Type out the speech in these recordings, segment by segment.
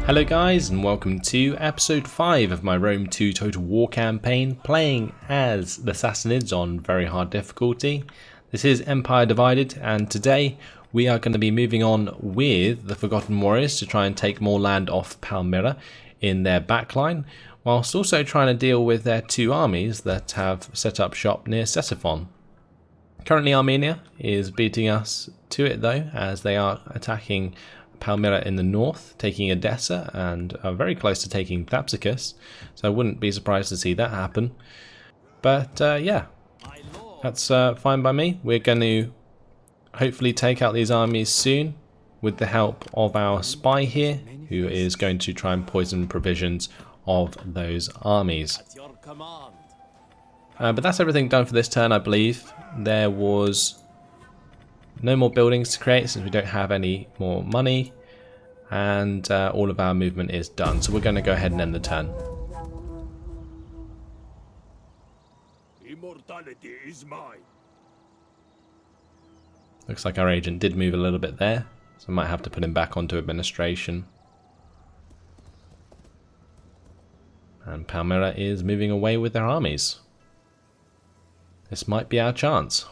Hello guys, and welcome to episode 5 of my Rome 2 Total War campaign, playing as the Sassanids on very hard difficulty. This is Empire Divided, and today we are going to be moving on with the Forgotten Warriors to try and take more land off Palmyra in their backline, whilst also trying to deal with their two armies that have set up shop near Ctesiphon. Currently Armenia is beating us to it though, as they are attacking Palmyra in the north, taking Edessa, and are very close to taking Thapsacus, so I wouldn't be surprised to see that happen. But yeah, that's fine by me. We're going to hopefully take out these armies soon with the help of our spy here, who is going to try and poison provisions of those armies. But that's everything done for this turn, I believe. There was no more buildings to create since we don't have any more money, and all of our movement is done, so we're going to go ahead and end the turn. Immortality is mine. Looks like our agent did move a little bit there, so I might have to put him back onto administration. And Palmyra is moving away with their armies. This might be our chance.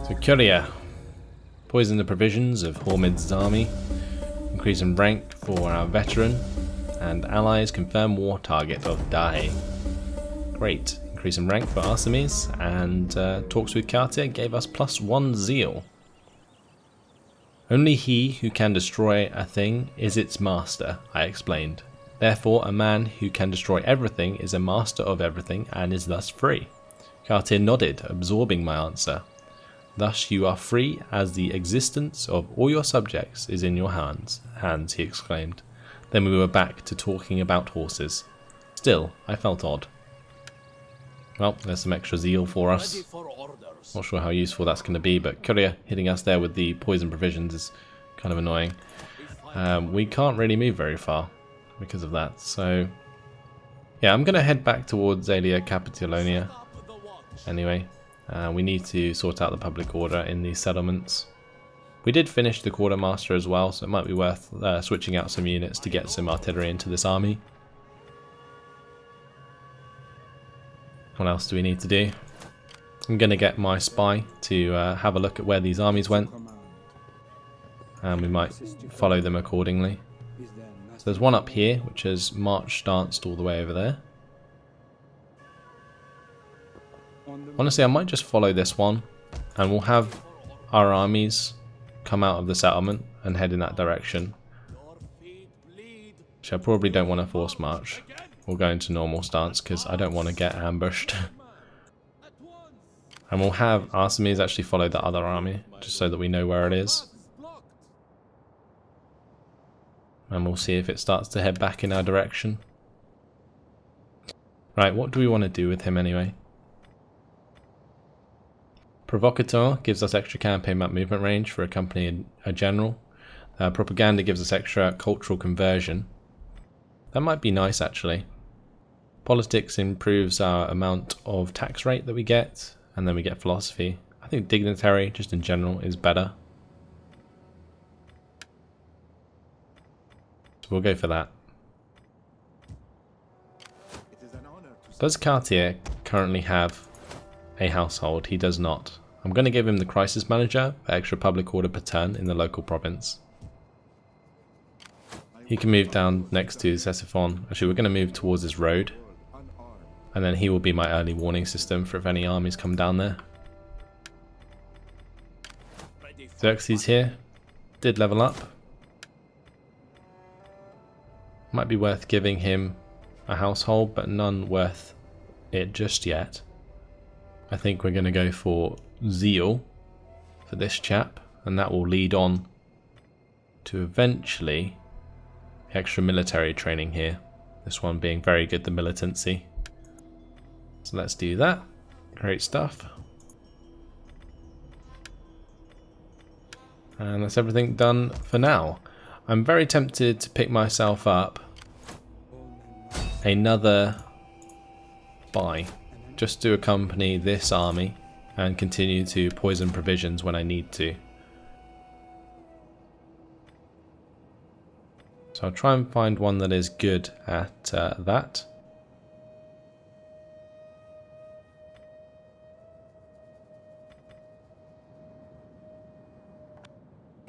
So Courier, poison the provisions of Hormiz's army, increase in rank for our veteran, and allies confirm war target of Dahe. Great, increase in rank for Artemis, and talks with Cartier gave us +1 zeal. Only he who can destroy a thing is its master, I explained. Therefore, a man who can destroy everything is a master of everything and is thus free. Cartier nodded, absorbing my answer. Thus you are free, as the existence of all your subjects is in your hands, he exclaimed. Then we were back to talking about horses. Still, I felt odd. Well, there's some extra zeal for us. Not sure how useful that's going to be, but Courier hitting us there with the poison provisions is kind of annoying. We can't really move very far because of that, so yeah, I'm going to head back towards Aelia Capitolonia anyway. We need to sort out the public order in these settlements. We did finish the quartermaster as well, so it might be worth switching out some units to get some artillery into this army. What else do we need to do? I'm going to get my spy to have a look at where these armies went, and we might follow them accordingly. So there's one up here which has danced all the way over there. Honestly, I might just follow this one, and we'll have our armies come out of the settlement and head in that direction. Which I probably don't want to force march. We'll go into normal stance because I don't want to get ambushed. And we'll have Artemis actually follow the other army, just so that we know where it is. And we'll see if it starts to head back in our direction. Right, what do we want to do with him anyway? Provocateur gives us extra campaign map movement range for accompanying a general. Propaganda gives us extra cultural conversion. That might be nice actually. Politics improves our amount of tax rate that we get, and then we get philosophy. I think dignitary, just in general, is better. So we'll go for that. Does Cartier currently have a household? He does not. I'm going to give him the crisis manager for extra public order per turn in the local province. He can move down next to Ctesiphon. Actually, we're going to move towards this road, and then he will be my early warning system for if any armies come down there. Xerxes here did level up. Might be worth giving him a household, but none worth it just yet. I think we're going to go for zeal for this chap, and that will lead on to eventually extra military training here. This one being very good, the militancy. So let's do that. Great stuff. And that's everything done for now. I'm very tempted to pick myself up another buy just to accompany this army and continue to poison provisions when I need to. So I'll try and find one that is good at that.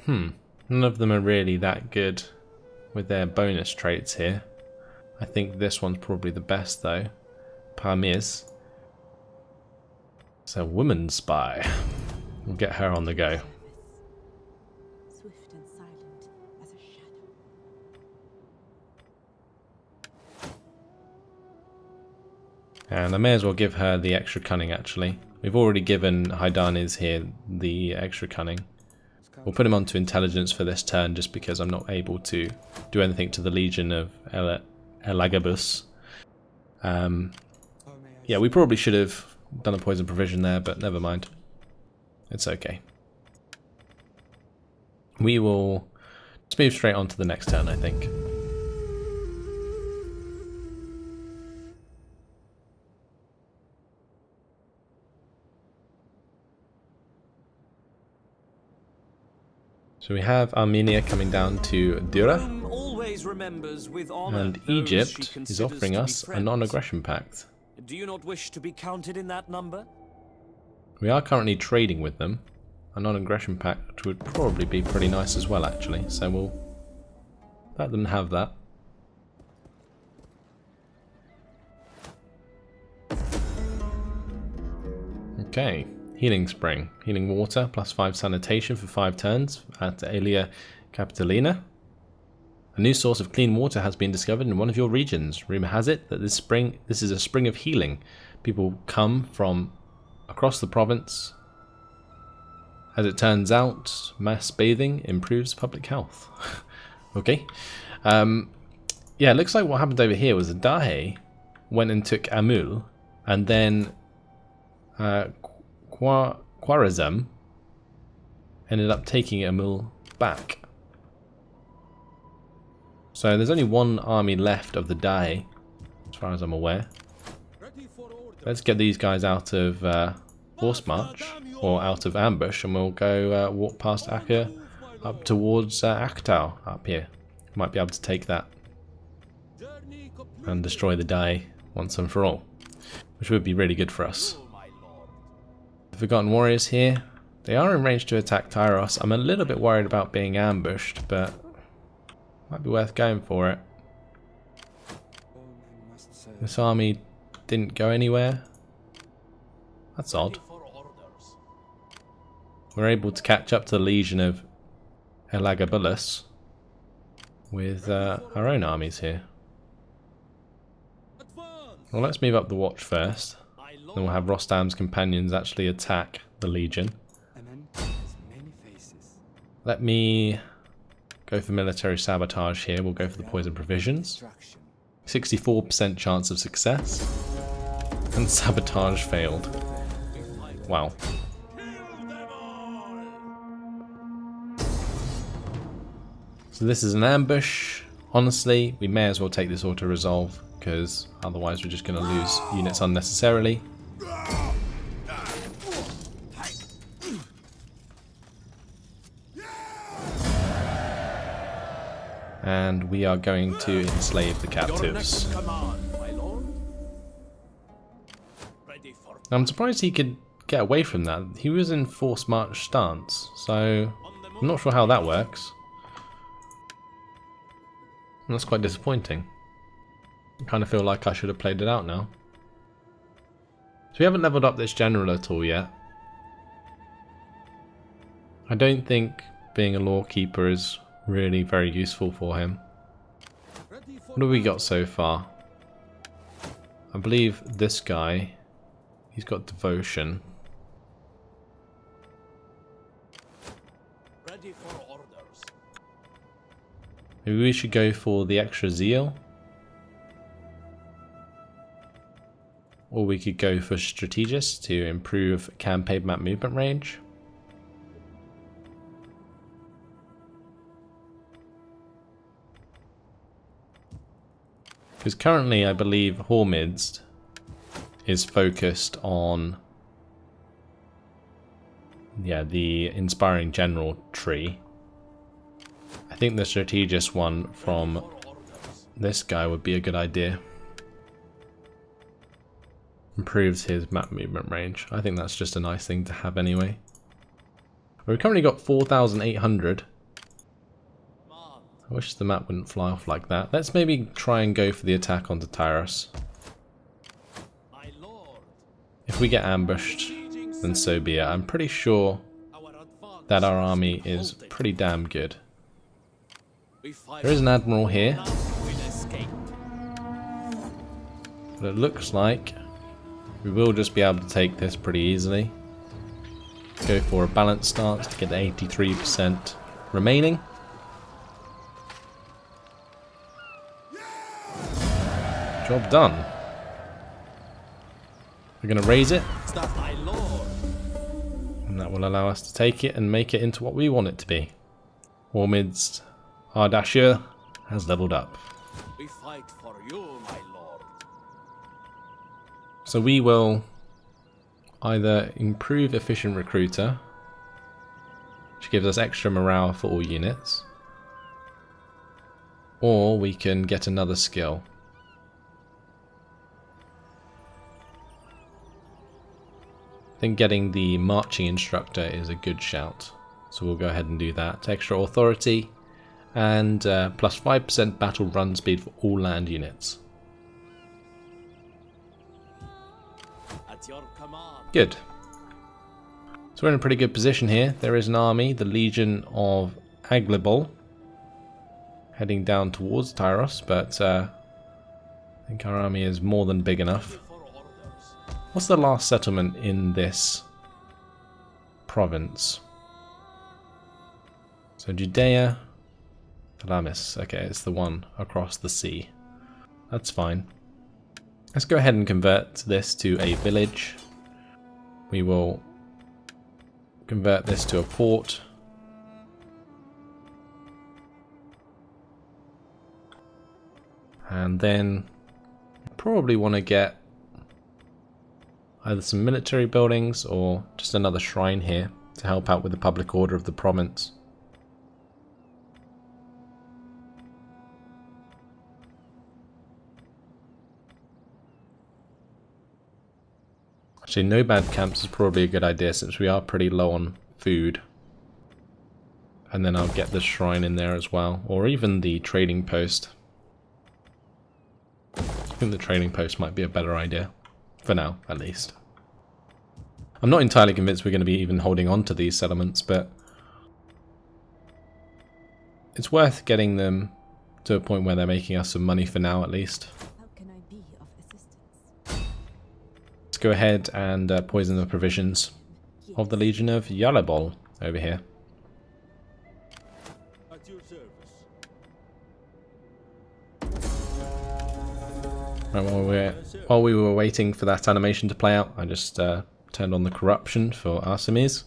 None of them are really that good with their bonus traits here. I think this one's probably the best though. Hormizd. It's a woman spy. We'll get her on the go. Swift and silent as a shadow. And I may as well give her the extra cunning actually. We've already given Hydanes here the extra cunning. We'll put him onto intelligence for this turn just because I'm not able to do anything to the Legion of Elagabus. Yeah, we probably should have done a poison provision there, but never mind. It's okay. We will just move straight on to the next turn, I think. So we have Armenia coming down to Dura, and Egypt is offering us a non-aggression pact. Do you not wish to be counted in that number? We are currently trading with them. A non-aggression pact would probably be pretty nice as well actually, so we'll let them have that. Okay. Healing Spring. Healing Water, +5 Sanitation for 5 turns at Aelia Capitolina. A new source of clean water has been discovered in one of your regions. Rumor has it that this is a spring of healing. People come from across the province. As it turns out, mass bathing improves public health. Okay. Yeah, it looks like what happened over here was Dahe went and took Amul, and then Khwarazm ended up taking Amul back. So there's only one army left of the Dahe, as far as I'm aware. Let's get these guys out of horse march, or out of ambush, and we'll go walk past Akka up towards Akhtar up here. Might be able to take that and destroy the Dahe once and for all, which would be really good for us. The Forgotten Warriors here. They are in range to attack Tyros. I'm a little bit worried about being ambushed, but might be worth going for it. This army didn't go anywhere. That's odd. We're able to catch up to the Legion of Elagabulus with our own armies here. Well, let's move up the watch first. Then we'll have Rostam's companions actually attack the Legion. Let me go for military sabotage here. We'll go for the poison provisions. 64% chance of success. And sabotage failed. Wow. So this is an ambush. Honestly, we may as well take this auto-resolve, because otherwise we're just going to lose units unnecessarily. And we are going to enslave the captives. I'm surprised he could get away from that. He was in forced march stance, so I'm not sure how that works. And that's quite disappointing. I kind of feel like I should have played it out now. So we haven't leveled up this general at all yet. I don't think being a lawkeeper is really very useful for him. What have we got so far? I believe this guy, he's got devotion. Maybe we should go for the extra zeal. Or we could go for strategist to improve campaign map movement range. Because currently I believe Hormizd is focused on, yeah, the Inspiring General tree. I think the Strategist one from this guy would be a good idea. Improves his map movement range. I think that's just a nice thing to have anyway. We've currently got 4,800. I wish the map wouldn't fly off like that. Let's maybe try and go for the attack onto Tyros. If we get ambushed, then so be it. I'm pretty sure that our army is pretty damn good. There is an admiral here. But it looks like we will just be able to take this pretty easily. Go for a balanced stance to get the 83% remaining. Job done. We're going to raise it. And that will allow us to take it and make it into what we want it to be. Hormizd Ardashir has leveled up. We fight for you, my lord. So we will either improve Efficient Recruiter, which gives us extra morale for all units, or we can get another skill. I think getting the Marching Instructor is a good shout, so we'll go ahead and do that. Extra Authority and plus 5% battle run speed for all land units. At your command. Good. So we're in a pretty good position here. There is an army, the Legion of Aglibol, heading down towards Tyros, but I think our army is more than big enough. What's the last settlement in this province? So Judea, Thalamis. Okay, it's the one across the sea. That's fine. Let's go ahead and convert this to a village. We will convert this to a port. And then probably want to get either some military buildings or just another shrine here to help out with the public order of the province. Actually, no bad camps is probably a good idea since we are pretty low on food. And then I'll get the shrine in there as well, or even the trading post. I think the trading post might be a better idea. For now, at least. I'm not entirely convinced we're going to be even holding on to these settlements, but it's worth getting them to a point where they're making us some money for now, at least. How can I be of assistance? Let's go ahead and poison the provisions of the Legion of Yalabol over here. At your service. Right, while we were waiting for that animation to play out, I just turned on the corruption for Artemis.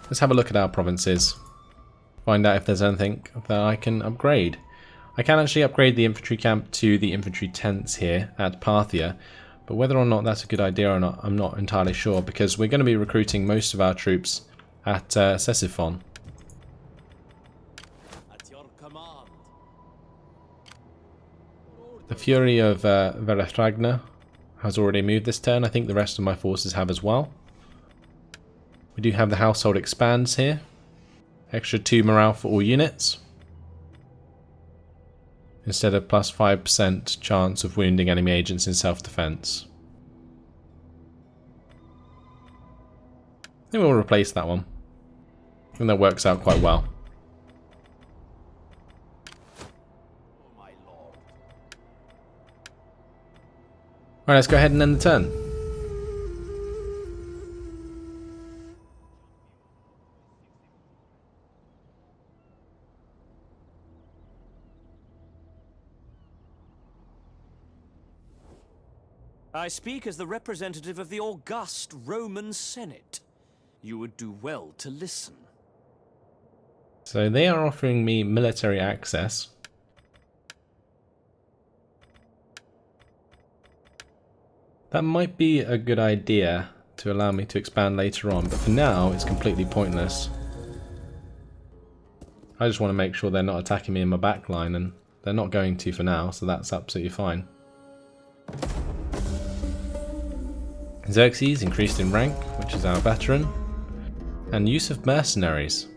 Let's have a look at our provinces. Find out if there's anything that I can upgrade. I can actually upgrade the infantry camp to the infantry tents here at Parthia, but whether or not that's a good idea or not, I'm not entirely sure, because we're going to be recruiting most of our troops at Ctesiphon. At your command. The Fury of Verethragna has already moved this turn. I think the rest of my forces have as well. We do have the Household Expands here. Extra 2 morale for all units. Instead of plus 5% chance of wounding enemy agents in self-defense. I think we'll replace that one. I think that works out quite well. My lord. Alright, let's go ahead and end the turn. I speak as the representative of the august Roman Senate. You would do well to listen. So they are offering me military access. That might be a good idea to allow me to expand later on, but for now it's completely pointless. I just want to make sure they're not attacking me in my back line, and they're not going to for now, so that's absolutely fine. Xerxes increased in rank, which is our veteran, and use of mercenaries.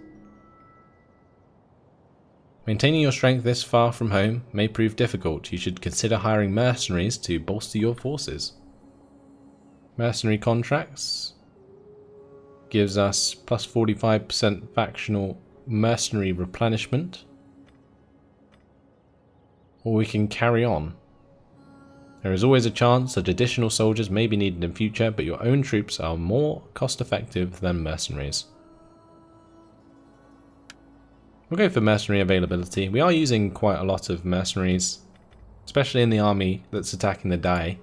Maintaining your strength this far from home may prove difficult. You should consider hiring mercenaries to bolster your forces. Mercenary contracts gives us plus 45% factional mercenary replenishment. Or we can carry on. There is always a chance that additional soldiers may be needed in future, but your own troops are more cost effective than mercenaries. We'll go for mercenary availability. We are using quite a lot of mercenaries, especially in the army that's attacking the Dai.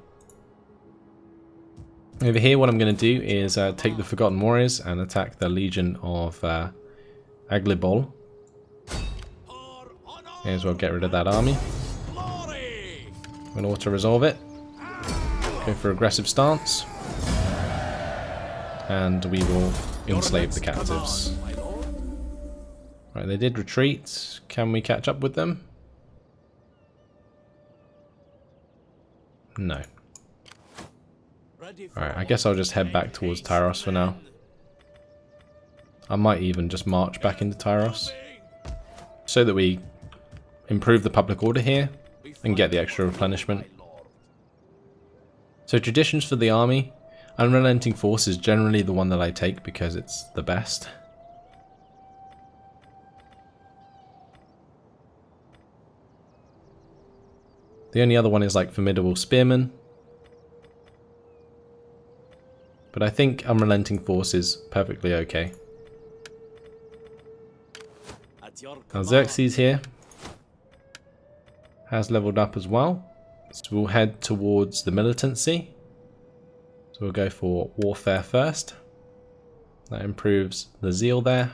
Over here what I'm going to do is take the Forgotten Warriors and attack the Legion of Aglibol. May as well get rid of that army. We'll auto-resolve it. Go for aggressive stance. And we will enslave the captives. Right, they did retreat. Can we catch up with them? No. Alright, I guess I'll just head back towards Tyros for now. I might even just march back into Tyros, so that we improve the public order here and get the extra replenishment. So traditions for the army. Unrelenting Force is generally the one that I take because it's the best. The only other one is like Formidable Spearmen. But I think Unrelenting Force is perfectly okay. Now Xerxes here has leveled up as well. So we'll head towards the militancy. So we'll go for warfare first. That improves the zeal there.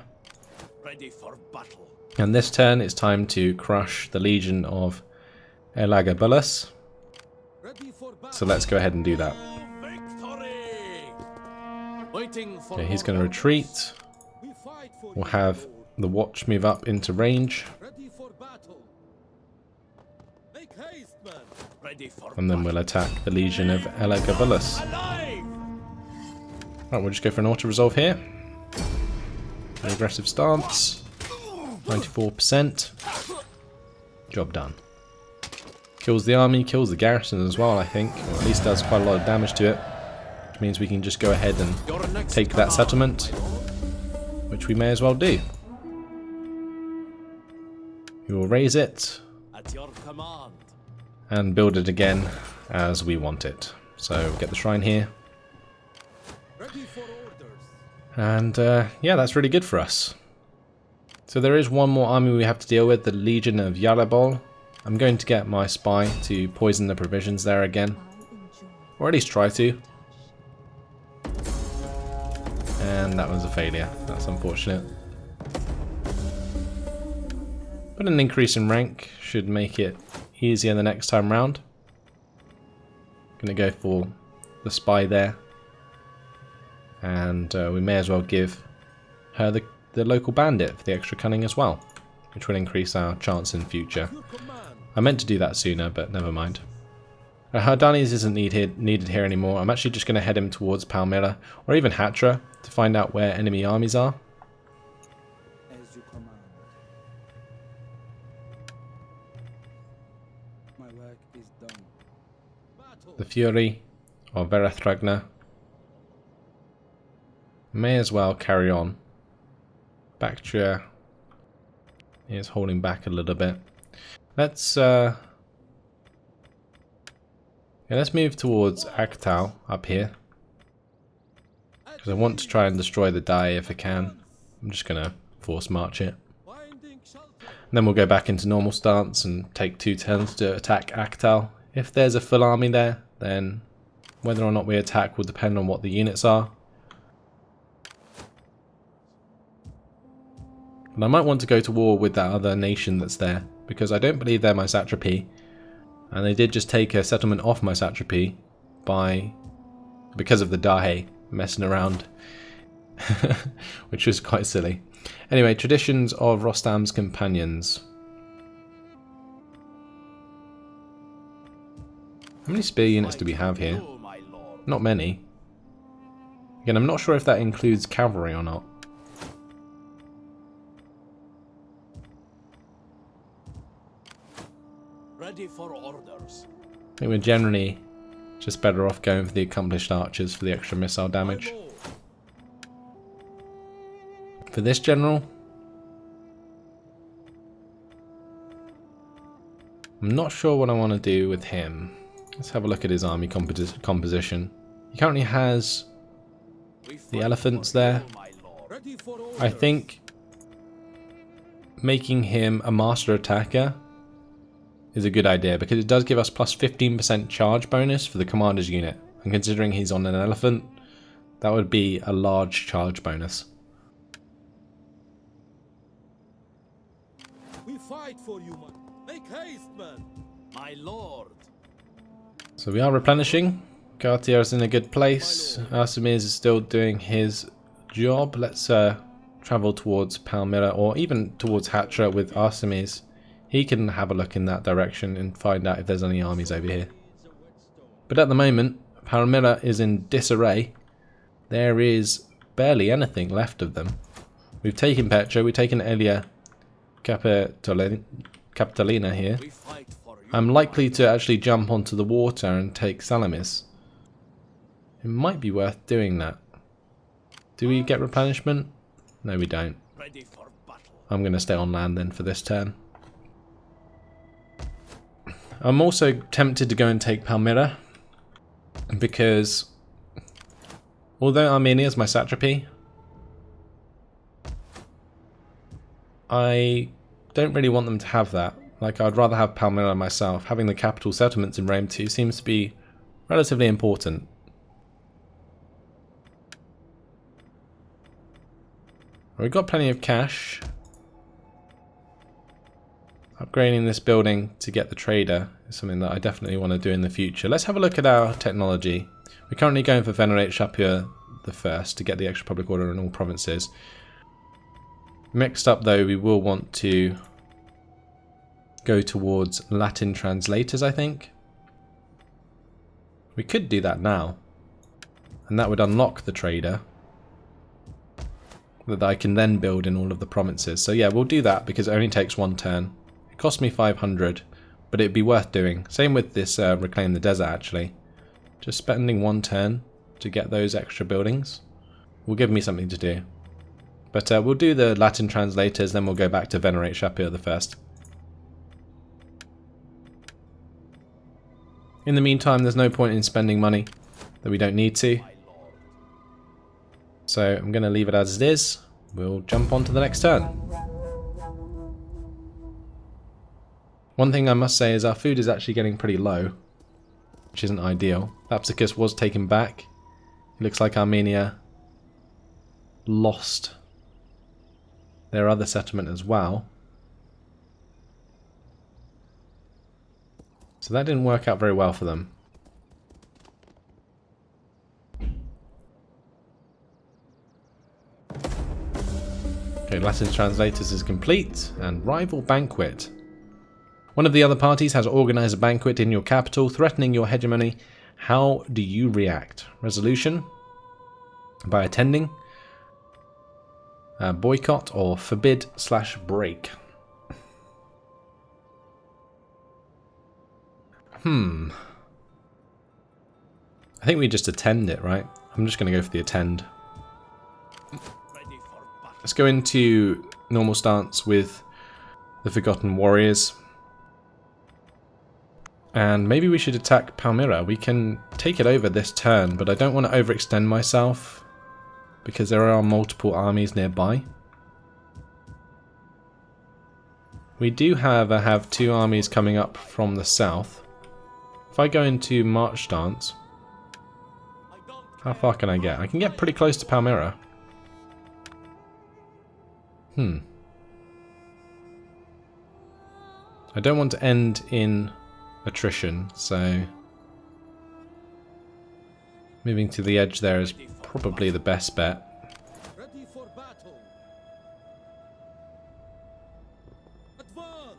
Ready for battle. And this turn it's time to crush the Legion of Elagabalus. So let's go ahead and do that. Okay, he's going to retreat. We'll have the watch move up into range. And then we'll attack the Legion of Elagabalus. Right, we'll just go for an auto-resolve here. An aggressive stance. 94%. Job done. Kills the army, kills the garrison as well, I think. Or at least does quite a lot of damage to it. Which means we can just go ahead and take that settlement. Which we may as well do. We will raise it. At your command. And build it again as we want it. So get the shrine here. And yeah, that's really good for us. So there is one more army we have to deal with, the Legion of Yarabol. I'm going to get my spy to poison the provisions there again. Or at least try to. And that was a failure. That's unfortunate. But an increase in rank should make it easier the next time round. Gonna go for the spy there. And we may as well give her the local bandit for the extra cunning as well. Which will increase our chance in future. I meant to do that sooner, but never mind. Hardanes isn't needed here anymore. I'm actually just going to head him towards Palmyra, or even Hatra, to find out where enemy armies are. As you command. My work is done. The Fury of Verathragna may as well carry on. Bactria is holding back a little bit. Let's let's move towards Aktal up here. Because I want to try and destroy the Dai if I can. I'm just going to force march it. And then we'll go back into normal stance and take 2 turns to attack Aktal. If there's a full army there, then whether or not we attack will depend on what the units are. And I might want to go to war with that other nation that's there, because I don't believe they're my satrapy. And they did just take a settlement off my satrapy because of the Dahe messing around, which was quite silly. Anyway, traditions of Rostam's companions. How many spear units do we have here? Oh, my lord. Not many. Again, I'm not sure if that includes cavalry or not. Ready for orders. I think we're generally just better off going for the accomplished archers for the extra missile My damage. lord. For this general, I'm not sure what I want to do with him. Let's have a look at his army composition. He currently has We the fight elephants for there. you, my lord. Ready for orders. I think making him a master attacker is a good idea because it does give us plus 15% charge bonus for the commander's unit. And considering he's on an elephant, that would be a large charge bonus. We fight for you, man. Make haste, man. My lord. So we are replenishing. Cartier is in a good place. Artemis is still doing his job. Let's travel towards Palmyra or even towards Hatra with Artemis. He can have a look in that direction and find out if there's any armies over here. But at the moment, Palmyra is in disarray. There is barely anything left of them. We've taken Petra, we've taken Elia Capitolina here. We fight for you. I'm likely to actually jump onto the water and take Salamis. It might be worth doing that. Do we get replenishment? No, we don't. Ready for battle. I'm going to stay on land then for this turn. I'm also tempted to go and take Palmyra because although Armenia is my satrapy, I don't really want them to have that. Like, I'd rather have Palmyra myself. Having the capital settlements in Rome 2 seems to be relatively important. We've got plenty of cash. Upgrading this building to get the trader is something that I definitely want to do in the future. Let's have a look at our technology. We're currently going for Venerate Shapur the First to get the extra public order in all provinces. Next up though, we will want to go towards Latin translators, I think. We could do that now. And that would unlock the trader that I can then build in all of the provinces. So yeah, we'll do that because it only takes one turn. It cost me 500, but it'd be worth doing. Same with this Reclaim the Desert actually. Just spending one turn to get those extra buildings will give me something to do. But we'll do the Latin translators, then we'll go back to Venerate Shapur the First. In the meantime, there's no point in spending money that we don't need to. So I'm going to leave it as it is. We'll jump on to the next turn. One thing I must say is our food is actually getting pretty low, which isn't ideal. Thapsacus was taken back. It looks like Armenia lost their other settlement as well. So that didn't work out very well for them. Okay, Latin translators is complete, and rival banquet. One of the other parties has organized a banquet in your capital, threatening your hegemony. How do you react? Resolution? By attending? Boycott or forbid/break? I think we just attend it, right? I'm just going to go for the attend. Ready for battle. Let's go into normal stance with the Forgotten Warriors. And maybe we should attack Palmyra. We can take it over this turn, but I don't want to overextend myself because there are multiple armies nearby. We do, however, have two armies coming up from the south. If I go into march stance, how far can I get? I can get pretty close to Palmyra. I don't want to end in attrition, so moving to the edge there is probably the best bet. Ready for battle. Advance.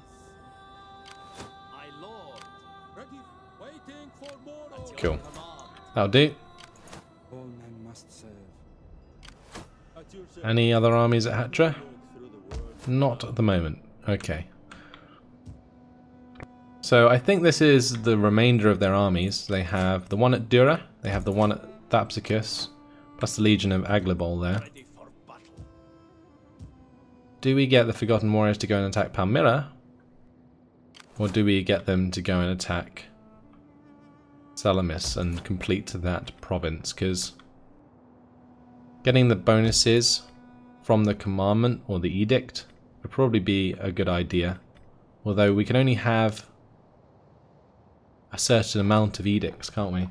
My lord. Ready. Waiting for more orders. Cool. Command. That'll do. All men must serve. At your service. Any other armies at Hatra? Through the world. Not at the moment. Okay. So I think this is the remainder of their armies. They have the one at Dura, they have the one at Thapsacus, plus the Legion of Aglabol there. Ready for battle. Do we get the Forgotten Warriors to go and attack Palmyra? Or do we get them to go and attack Salamis and complete that province? Because getting the bonuses from the commandment or the edict would probably be a good idea. Although we can only have a certain amount of edicts, can't we?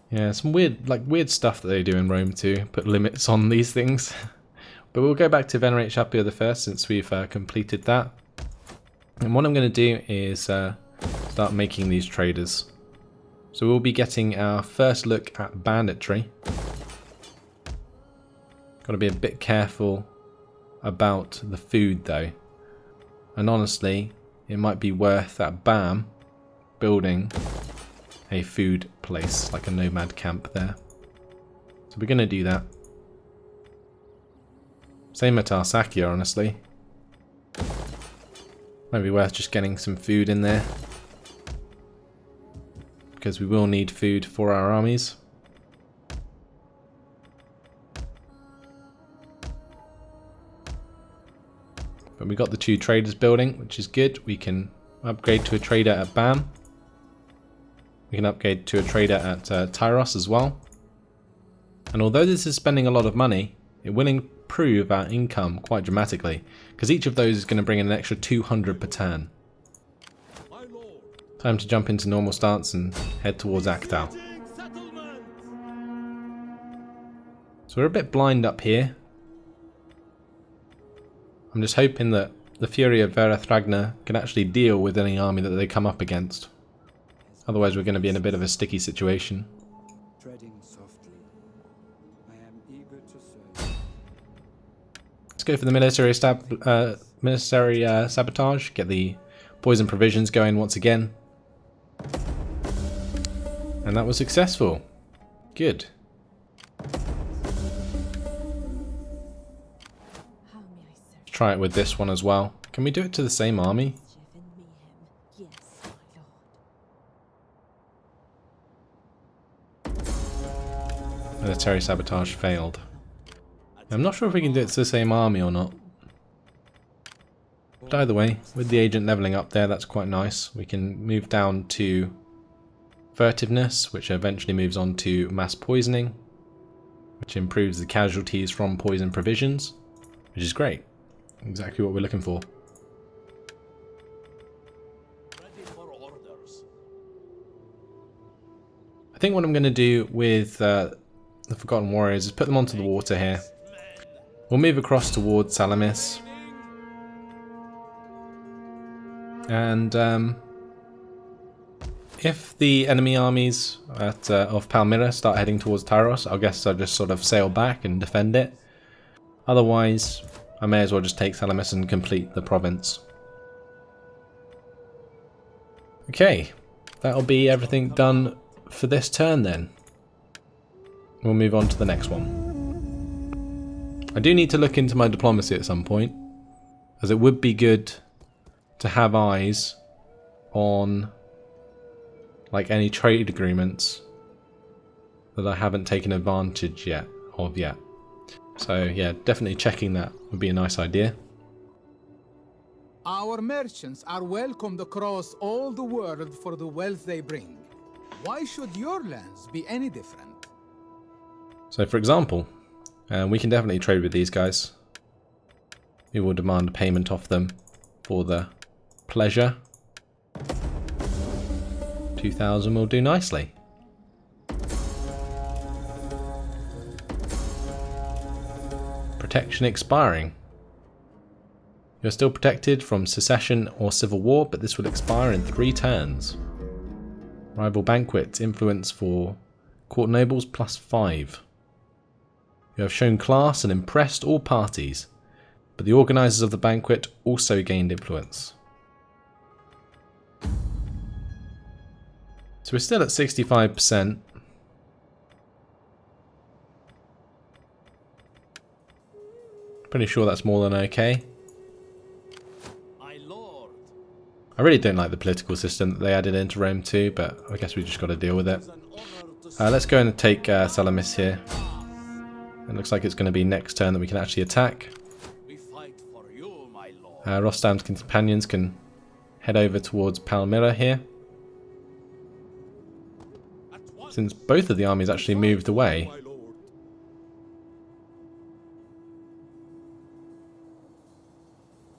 Yeah, some weird stuff that they do in Rome too. Put limits on these things. But we'll go back to Venerate Shapir I since we've completed that. And what I'm going to do is start making these traders. So we'll be getting our first look at banditry. Got to be a bit careful about the food though. And honestly, it might be worth at BAM building a food place, like a nomad camp there. So we're going to do that. Same at Arsacia, honestly. Might be worth just getting some food in there, because we will need food for our armies. But we got the 2 traders building, which is good. We can upgrade to a trader at BAM. We can upgrade to a trader at Tyros as well. And although this is spending a lot of money, it will improve our income quite dramatically, because each of those is going to bring in an extra 200 per turn. My lord. Time to jump into normal stance and head towards Akdal. Settlement. So we're a bit blind up here. I'm just hoping that the Fury of Verathragna can actually deal with any army that they come up against. Otherwise we're going to be in a bit of a sticky situation. Treading softly. I am eager to serve. Let's go for the military sabotage. Get the poison provisions going once again. And that was successful. Good. How may I serve? Try it with this one as well. Can we do it to the same army? Mischief and mayhem. Yes, my lord. Military sabotage failed. I'm not sure if we can do it to the same army or not. But either way, with the agent leveling up there, that's quite nice. We can move down to furtiveness, which eventually moves on to mass poisoning, which improves the casualties from poison provisions, which is great. Exactly what we're looking for. Ready for orders. I think what I'm going to do with the Forgotten Warriors is put them onto the water here. We'll move across towards Salamis. And if the enemy armies of Palmyra start heading towards Tyros, I guess I'll just sort of sail back and defend it. Otherwise, I may as well just take Salamis and complete the province. Okay, that'll be everything done for this turn then. We'll move on to the next one. I do need to look into my diplomacy at some point, as it would be good to have eyes on like any trade agreements that I haven't taken advantage of yet. So yeah, definitely checking that would be a nice idea. Our merchants are welcomed across all the world for the wealth they bring. Why should your lands be any different? So for example, we can definitely trade with these guys. We will demand a payment off them for the pleasure. 2,000 will do nicely. Protection expiring. You're still protected from secession or civil war, but this will expire in 3 turns. Rival banquet, influence for court nobles +5. You have shown class and impressed all parties, but the organisers of the banquet also gained influence. So we're still at 65%. Pretty sure that's more than okay. My lord. I really don't like the political system that they added into Rome too, but I guess we just got to deal with it. It's an honor to Let's go and take Salamis here. It looks like it's going to be next turn that we can actually attack. we fight for you, my lord. Rostam's companions can head over towards Palmyra here. At once. Since both of the armies actually moved away, My lord.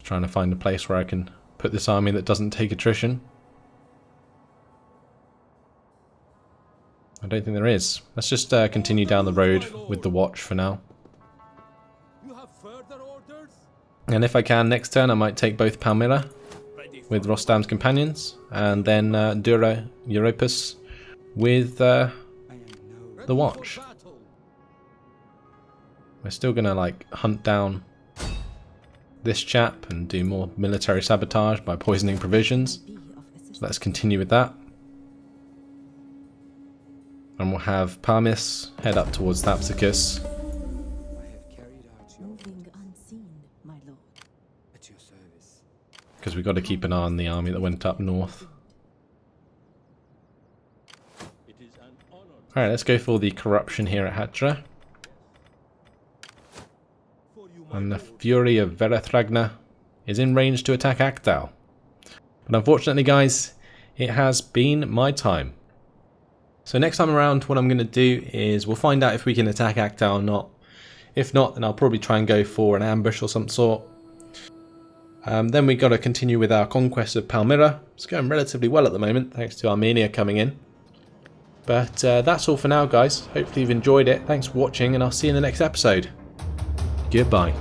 trying to find a place where I can put this army that doesn't take attrition. I don't think there is. Let's just continue down the road with the watch for now. You have further orders? And if I can, next turn I might take both Palmyra Ready for with Rostam's companions, and then Dura Europus with I am no the watch. For battle. We're still going to like hunt down this chap and do more military sabotage by poisoning provisions. Be of assistance. So let's continue with that. And we'll have Parmis head up towards Thapsacus. I have carried out your Moving unseen, my lord. at your service. Because we've got to keep an eye on the army that went up north. It is an honor. Alright, let's go for the corruption here at Hatra. For you, my And the lord. Fury of Verethragna is in range to attack Actal. But unfortunately, guys, it has been my time. So next time around, what I'm going to do is we'll find out if we can attack Actal or not. If not, then I'll probably try and go for an ambush or some sort. Then we've got to continue with our conquest of Palmyra. It's going relatively well at the moment, thanks to Armenia coming in. But that's all for now, guys. Hopefully you've enjoyed it. Thanks for watching, and I'll see you in the next episode. Goodbye.